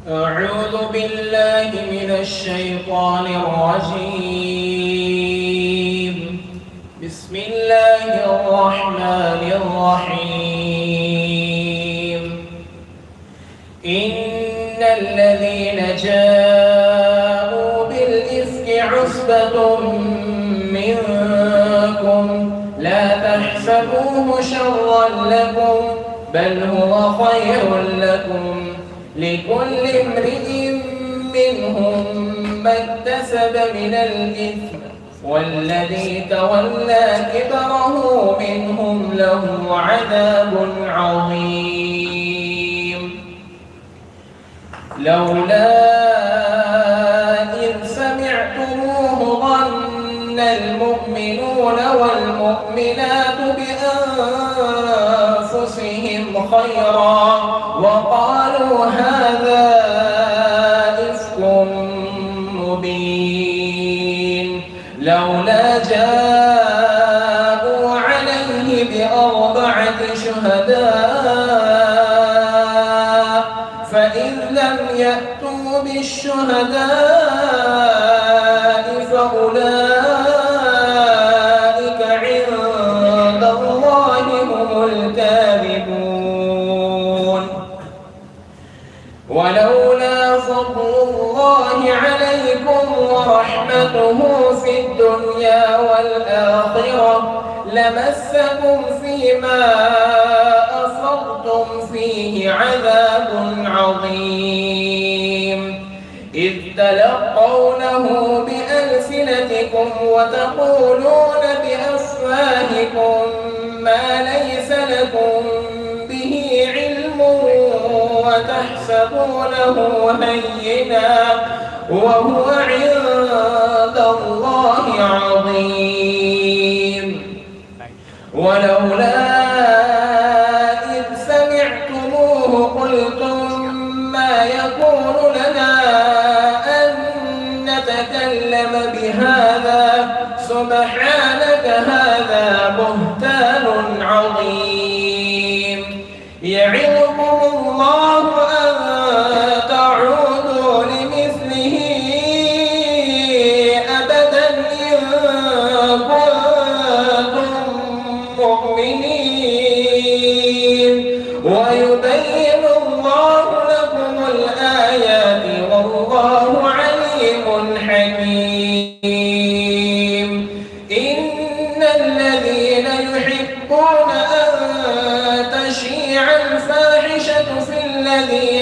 أعوذ بالله من الشيطان الرجيم. بسم الله الرحمن الرحيم. إن الذين جاءوا بالإفك عصبة منكم لا تحسبوه شرا لكم بل هو خير لكم لكل امرئ منهم ما اكتسب من الإثم والذي تولى كبره منهم له عذاب عظيم. لولا إذ سمعتموه ظن المؤمنون والمؤمنات بأنفسهم خيرا وقالوا هذا إفك مبين. لولا جاءوا عليه بأربعة شهداء فإذ لم يأتوا بالشهداء فأولئك عند الله هم الكاذبون. ولولا فضل الله عليكم ورحمته في الدنيا والآخرة لمسكم فيما أفضتم فيه عذاب عظيم. إذ تلقونه بألسنتكم وتقولون بأفواهكم ما ليس لكم به علم وتحسبونه هينا وهو عند الله عظيم. ولولا إذ سمعتموه قلتم ما يكون لنا أن نتكلم بهذا سبحانك هذا بهتان عظيم. يعظكم الله أن تعودوا لمثله أبدا إن كنتم مؤمنين ويبين الله لكم الآيات والله عليم حكيم. إن الذين يحبون أن تشيع الفاحشة في الذين